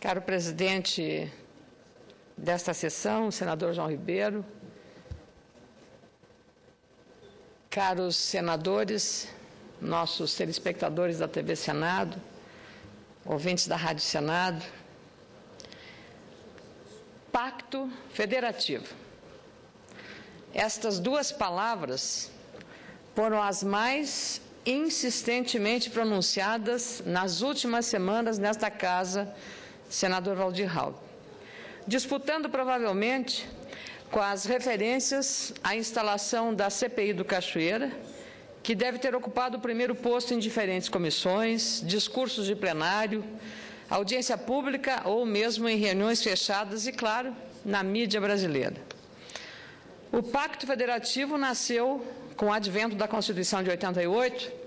Caro presidente desta sessão, senador João Ribeiro, caros senadores, nossos telespectadores da TV Senado, ouvintes da Rádio Senado, Pacto Federativo. Estas duas palavras foram as mais insistentemente pronunciadas nas últimas semanas nesta casa, senador Waldir Raub, disputando provavelmente com as referências à instalação da CPI do Cachoeira, que deve ter ocupado o primeiro posto em diferentes comissões, discursos de plenário, audiência pública ou mesmo em reuniões fechadas e, claro, na mídia brasileira. O Pacto Federativo nasceu com o advento da Constituição de 88,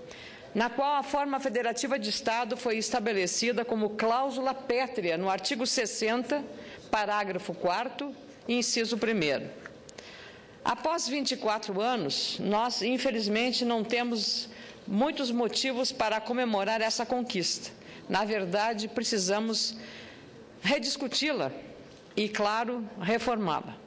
na qual a forma federativa de Estado foi estabelecida como cláusula pétrea no artigo 60, parágrafo 4º, inciso 1º. Após 24 anos, nós, infelizmente, não temos muitos motivos para comemorar essa conquista. Na verdade, precisamos rediscuti-la e, claro, reformá-la.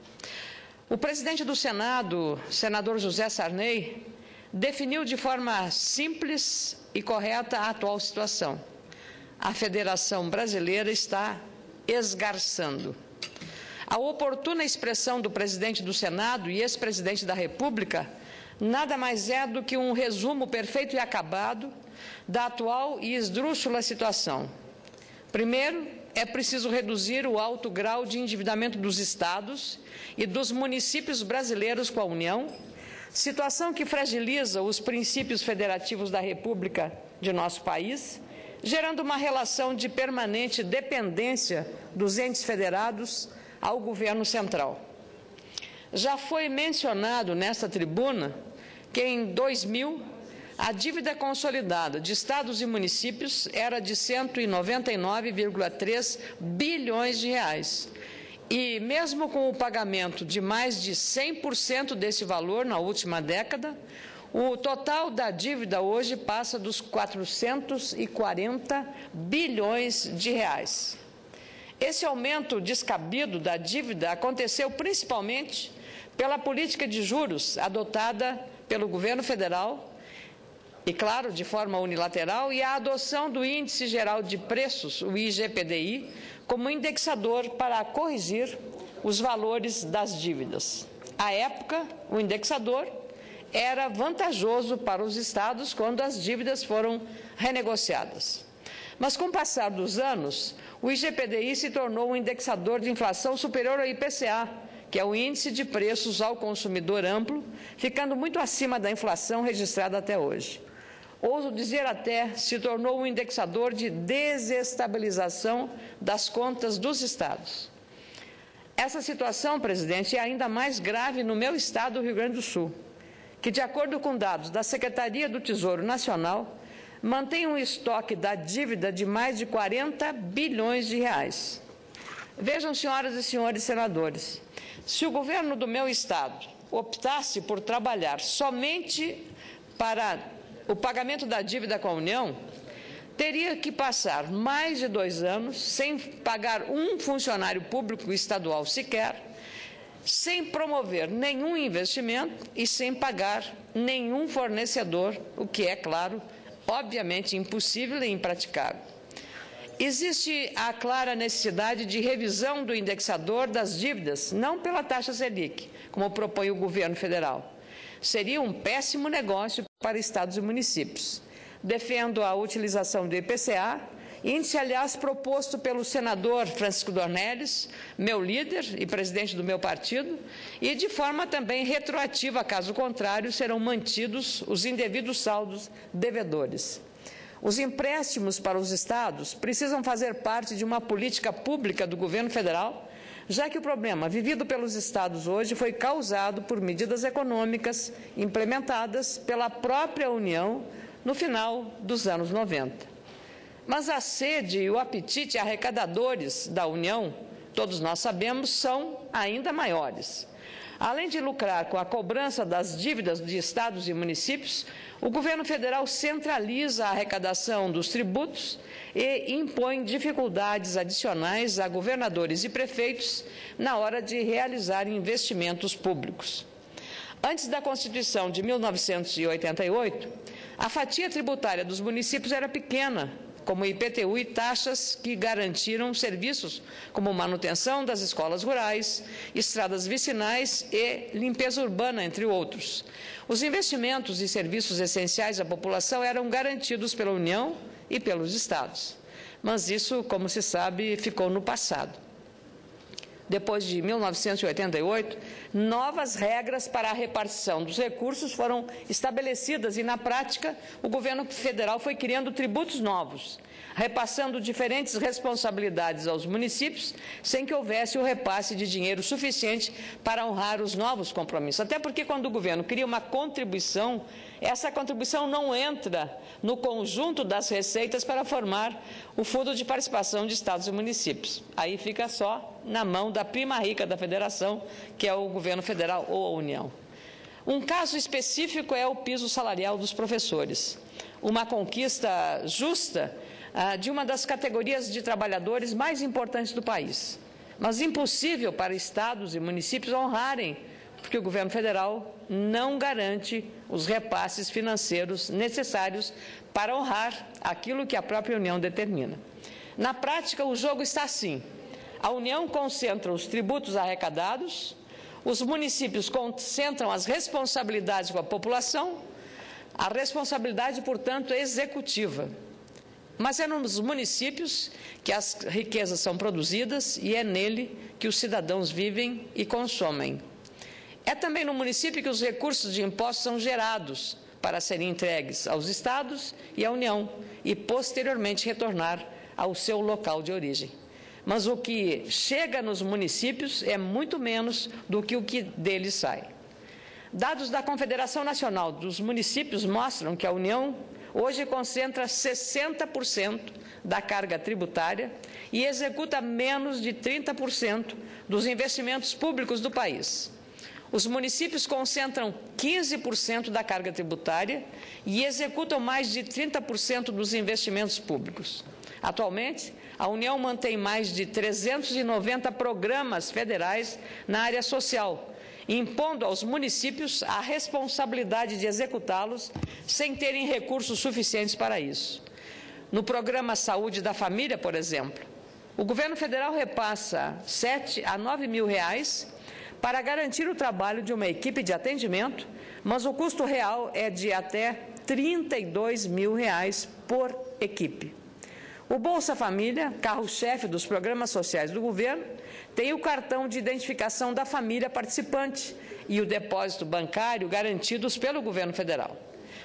O presidente do Senado, senador José Sarney, definiu de forma simples e correta a atual situação. A Federação Brasileira está esgarçando. A oportuna expressão do presidente do Senado e ex-presidente da República nada mais é do que um resumo perfeito e acabado da atual e esdrúxula situação. Primeiro, é preciso reduzir o alto grau de endividamento dos estados e dos municípios brasileiros com a União, situação que fragiliza os princípios federativos da República de nosso país, gerando uma relação de permanente dependência dos entes federados ao governo central. Já foi mencionado nesta tribuna que em 2000 a dívida consolidada de estados e municípios era de 199,3 bilhões de reais. E mesmo com o pagamento de mais de 100% desse valor na última década, o total da dívida hoje passa dos 440 bilhões de reais. Esse aumento descabido da dívida aconteceu principalmente pela política de juros adotada pelo governo federal e, claro, de forma unilateral, e a adoção do Índice Geral de Preços, o IGPDI, como indexador para corrigir os valores das dívidas. À época, o indexador era vantajoso para os estados quando as dívidas foram renegociadas. Mas, com o passar dos anos, o IGPDI se tornou um indexador de inflação superior ao IPCA, que é o Índice de Preços ao Consumidor Amplo, ficando muito acima da inflação registrada até hoje. Ouso dizer até, se tornou um indexador de desestabilização das contas dos estados. Essa situação, presidente, é ainda mais grave no meu estado, do Rio Grande do Sul, que, de acordo com dados da Secretaria do Tesouro Nacional, mantém um estoque da dívida de mais de 40 bilhões de reais. Vejam, senhoras e senhores senadores, se o governo do meu estado optasse por trabalhar somente para o pagamento da dívida com a União, teria que passar mais de 2 anos sem pagar um funcionário público estadual sequer, sem promover nenhum investimento e sem pagar nenhum fornecedor, o que é, claro, obviamente impossível e impraticável. Existe a clara necessidade de revisão do indexador das dívidas, não pela taxa Selic, como propõe o governo federal. Seria um péssimo negócio para estados e municípios. Defendo a utilização do IPCA, índice, aliás, proposto pelo senador Francisco Dornelles, meu líder e presidente do meu partido, e de forma também retroativa, caso contrário, serão mantidos os indevidos saldos devedores. Os empréstimos para os estados precisam fazer parte de uma política pública do governo federal, já que o problema vivido pelos estados hoje foi causado por medidas econômicas implementadas pela própria União no final dos anos 90. Mas a sede e o apetite arrecadadores da União, todos nós sabemos, são ainda maiores. Além de lucrar com a cobrança das dívidas de estados e municípios, o governo federal centraliza a arrecadação dos tributos e impõe dificuldades adicionais a governadores e prefeitos na hora de realizar investimentos públicos. Antes da Constituição de 1988, a fatia tributária dos municípios era pequena, como IPTU e taxas que garantiram serviços como manutenção das escolas rurais, estradas vicinais e limpeza urbana, entre outros. Os investimentos e serviços essenciais à população eram garantidos pela União e pelos estados. Mas isso, como se sabe, ficou no passado. Depois de 1988, novas regras para a repartição dos recursos foram estabelecidas e, na prática, o governo federal foi criando tributos novos, repassando diferentes responsabilidades aos municípios, sem que houvesse o repasse de dinheiro suficiente para honrar os novos compromissos. Até porque, quando o governo cria uma contribuição, essa contribuição não entra no conjunto das receitas para formar o Fundo de Participação de Estados e Municípios. Aí fica só na mão da prima rica da federação, que é o governo federal ou a União. Um caso específico é o piso salarial dos professores, uma conquista justa de uma das categorias de trabalhadores mais importantes do país, mas impossível para estados e municípios honrarem, porque o governo federal não garante os repasses financeiros necessários para honrar aquilo que a própria União determina. Na prática, o jogo está assim: a União concentra os tributos arrecadados, os municípios concentram as responsabilidades com a população, a responsabilidade, portanto, é executiva. Mas é nos municípios que as riquezas são produzidas e é nele que os cidadãos vivem e consomem. É também no município que os recursos de impostos são gerados para serem entregues aos estados e à União e, posteriormente, retornar ao seu local de origem. Mas o que chega nos municípios é muito menos do que o que deles sai. Dados da Confederação Nacional dos Municípios mostram que a União hoje concentra 60% da carga tributária e executa menos de 30% dos investimentos públicos do país. Os municípios concentram 15% da carga tributária e executam mais de 30% dos investimentos públicos. Atualmente, a União mantém mais de 390 programas federais na área social, impondo aos municípios a responsabilidade de executá-los sem terem recursos suficientes para isso. No programa Saúde da Família, por exemplo, o governo federal repassa 7 a 9 mil reais para garantir o trabalho de uma equipe de atendimento, mas o custo real é de até 32 mil reais por equipe. O Bolsa Família, carro-chefe dos programas sociais do governo, tem o cartão de identificação da família participante e o depósito bancário garantidos pelo governo federal.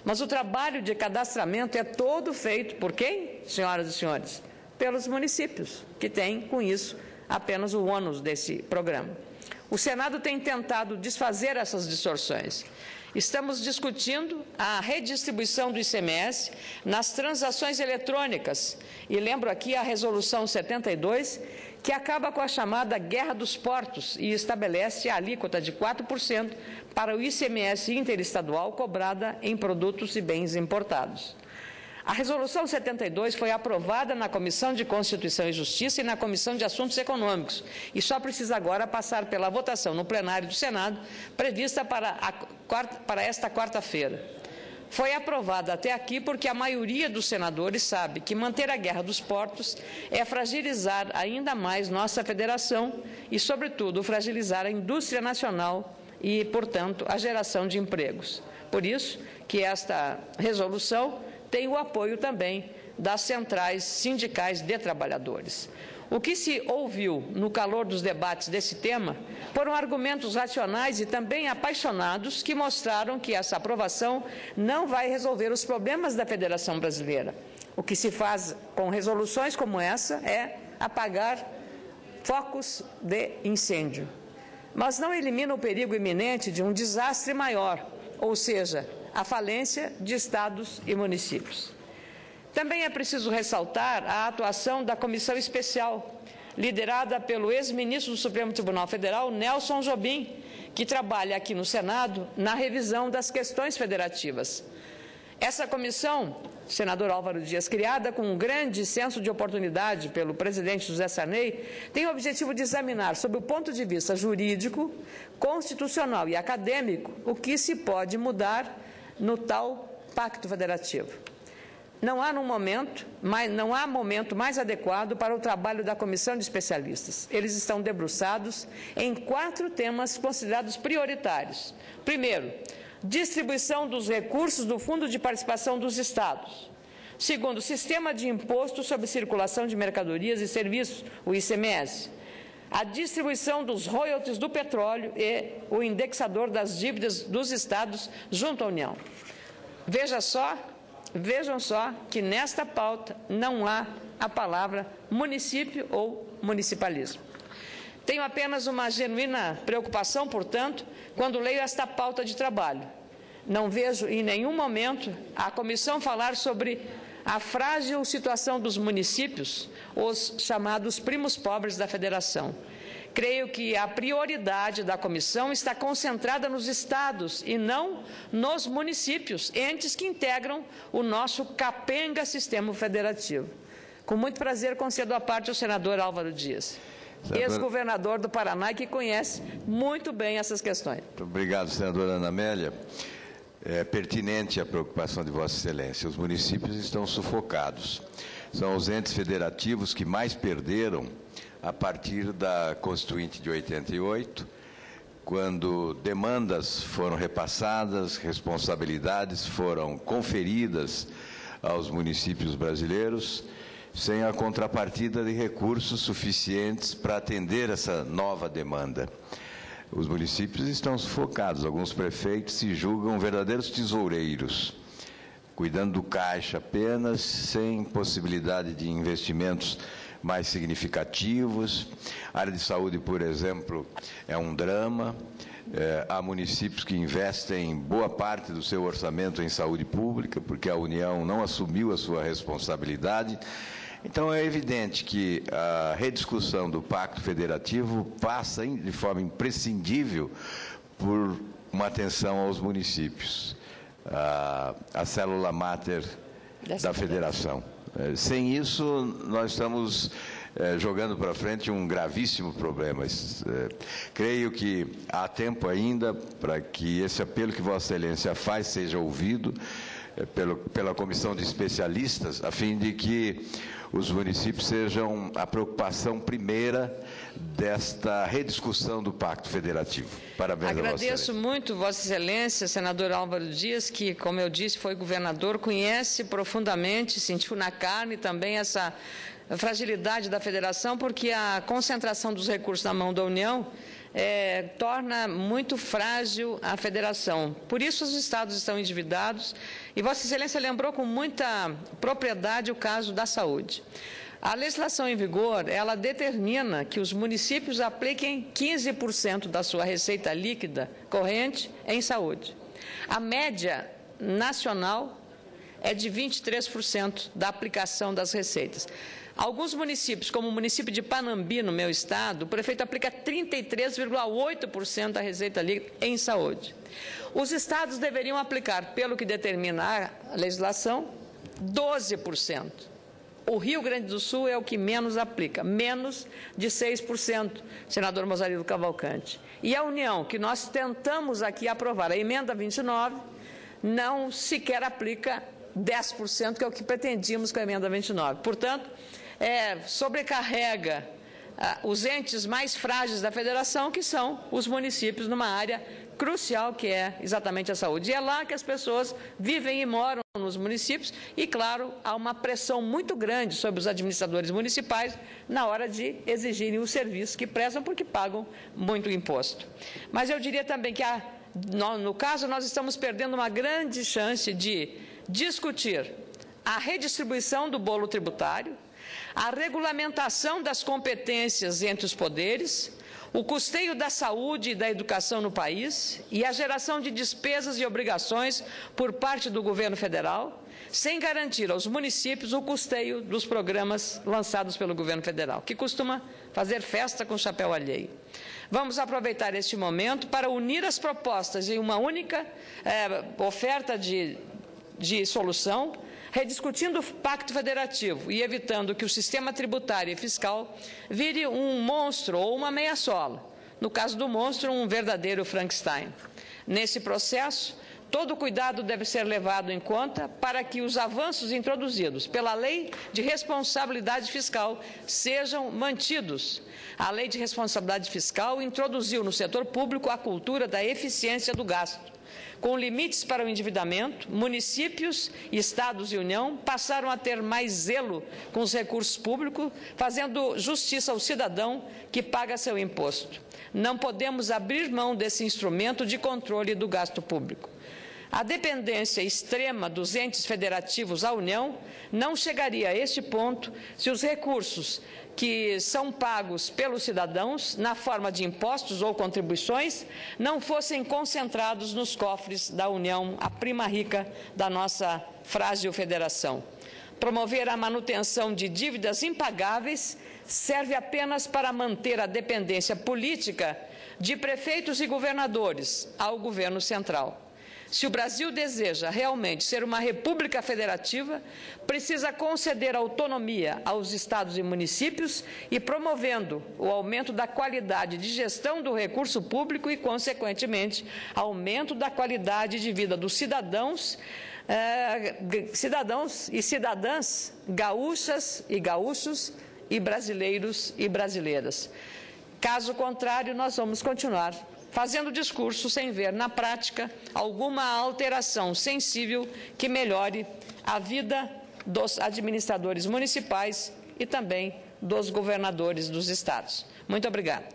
Mas o trabalho de cadastramento é todo feito por quem, senhoras e senhores? Pelos municípios, que têm, com isso, apenas o ônus desse programa. O Senado tem tentado desfazer essas distorções. Estamos discutindo a redistribuição do ICMS nas transações eletrônicas. E lembro aqui a Resolução 72, que acaba com a chamada Guerra dos Portos e estabelece a alíquota de 4% para o ICMS interestadual cobrada em produtos e bens importados. A Resolução 72 foi aprovada na Comissão de Constituição e Justiça e na Comissão de Assuntos Econômicos e só precisa agora passar pela votação no plenário do Senado, prevista para esta quarta-feira. Foi aprovada até aqui porque a maioria dos senadores sabe que manter a guerra dos portos é fragilizar ainda mais nossa federação e, sobretudo, fragilizar a indústria nacional e, portanto, a geração de empregos. Por isso que esta resolução tem o apoio também das centrais sindicais de trabalhadores. O que se ouviu no calor dos debates desse tema foram argumentos racionais e também apaixonados que mostraram que essa aprovação não vai resolver os problemas da Federação Brasileira. O que se faz com resoluções como essa é apagar focos de incêndio, mas não elimina o perigo iminente de um desastre maior, ou seja, a falência de estados e municípios. Também é preciso ressaltar a atuação da Comissão Especial, liderada pelo ex-ministro do Supremo Tribunal Federal, Nelson Jobim, que trabalha aqui no Senado na revisão das questões federativas. Essa comissão, senador Álvaro Dias, criada com um grande senso de oportunidade pelo presidente José Sarney, tem o objetivo de examinar, sob o ponto de vista jurídico, constitucional e acadêmico, o que se pode mudar no tal Pacto Federativo. Não há momento mais adequado para o trabalho da comissão de especialistas. Eles estão debruçados em 4 temas considerados prioritários. Primeiro, distribuição dos recursos do Fundo de Participação dos Estados. Segundo, sistema de imposto sobre circulação de mercadorias e serviços, o ICMS. A distribuição dos royalties do petróleo e o indexador das dívidas dos estados junto à União. Vejam só que nesta pauta não há a palavra município ou municipalismo. Tenho apenas uma genuína preocupação, portanto, quando leio esta pauta de trabalho. Não vejo em nenhum momento a comissão falar sobre a frágil situação dos municípios, os chamados primos pobres da federação. Creio que a prioridade da comissão está concentrada nos estados e não nos municípios, entes que integram o nosso capenga sistema federativo. Com muito prazer, concedo a parte ao senador Álvaro Dias, ex-governador do Paraná, que conhece muito bem essas questões. Muito obrigado, senadora Ana Amélia. É pertinente a preocupação de Vossa Excelência. Os municípios estão sufocados. São os entes federativos que mais perderam a partir da Constituinte de 88, quando demandas foram repassadas, responsabilidades foram conferidas aos municípios brasileiros, sem a contrapartida de recursos suficientes para atender essa nova demanda. Os municípios estão sufocados, alguns prefeitos se julgam verdadeiros tesoureiros, cuidando do caixa apenas, sem possibilidade de investimentos mais significativos. A área de saúde, por exemplo, é um drama. Há municípios que investem boa parte do seu orçamento em saúde pública, porque a União não assumiu a sua responsabilidade. Então, é evidente que a rediscussão do Pacto Federativo passa de forma imprescindível por uma atenção aos municípios, a célula máter da federação. Sem isso, nós estamos jogando para frente um gravíssimo problema. Creio que há tempo ainda para que esse apelo que Vossa Excelência faz seja ouvido pela comissão de especialistas, a fim de que os municípios sejam a preocupação primeira desta rediscussão do Pacto Federativo. Parabéns a Vossa Excelência. Agradeço muito Vossa Excelência, senador Álvaro Dias, que, como eu disse, foi governador, conhece profundamente, sentiu na carne também essa fragilidade da federação, porque a concentração dos recursos na mão da União torna muito frágil a federação. Por isso, os estados estão endividados. E Vossa Excelência lembrou com muita propriedade o caso da saúde. A legislação em vigor, ela determina que os municípios apliquem 15% da sua receita líquida corrente em saúde. A média nacional é de 23% da aplicação das receitas. Alguns municípios, como o município de Panambi, no meu estado, o prefeito aplica 33,8% da receita líquida em saúde. Os estados deveriam aplicar, pelo que determina a legislação, 12%. O Rio Grande do Sul é o que menos aplica, menos de 6%, senador Mozarino Cavalcante. E a União, que nós tentamos aqui aprovar, a emenda 29, não sequer aplica 10%, que é o que pretendíamos com a emenda 29. Portanto, sobrecarrega os entes mais frágeis da federação, que são os municípios, numa área crucial que é exatamente a saúde. E é lá que as pessoas vivem e moram, nos municípios, e, claro, há uma pressão muito grande sobre os administradores municipais na hora de exigirem os serviços que prestam, porque pagam muito imposto. Mas eu diria também que, no caso, nós estamos perdendo uma grande chance de discutir a redistribuição do bolo tributário, a regulamentação das competências entre os poderes, o custeio da saúde e da educação no país e a geração de despesas e obrigações por parte do governo federal, sem garantir aos municípios o custeio dos programas lançados pelo governo federal, que costuma fazer festa com chapéu alheio. Vamos aproveitar este momento para unir as propostas em uma única oferta de solução, rediscutindo o Pacto Federativo e evitando que o sistema tributário e fiscal vire um monstro ou uma meia-sola. No caso do monstro, um verdadeiro Frankenstein. Nesse processo, todo cuidado deve ser levado em conta para que os avanços introduzidos pela Lei de Responsabilidade Fiscal sejam mantidos. A Lei de Responsabilidade Fiscal introduziu no setor público a cultura da eficiência do gasto. Com limites para o endividamento, municípios, estados e União passaram a ter mais zelo com os recursos públicos, fazendo justiça ao cidadão que paga seu imposto. Não podemos abrir mão desse instrumento de controle do gasto público. A dependência extrema dos entes federativos à União não chegaria a este ponto se os recursos que são pagos pelos cidadãos, na forma de impostos ou contribuições, não fossem concentrados nos cofres da União, a prima rica da nossa frágil federação. Promover a manutenção de dívidas impagáveis serve apenas para manter a dependência política de prefeitos e governadores ao governo central. Se o Brasil deseja realmente ser uma república federativa, precisa conceder autonomia aos estados e municípios e promovendo o aumento da qualidade de gestão do recurso público e, consequentemente, aumento da qualidade de vida dos cidadãos e cidadãs gaúchas e gaúchos e brasileiros e brasileiras. Caso contrário, nós vamos continuar fazendo discurso sem ver na prática alguma alteração sensível que melhore a vida dos administradores municipais e também dos governadores dos estados. Muito obrigada.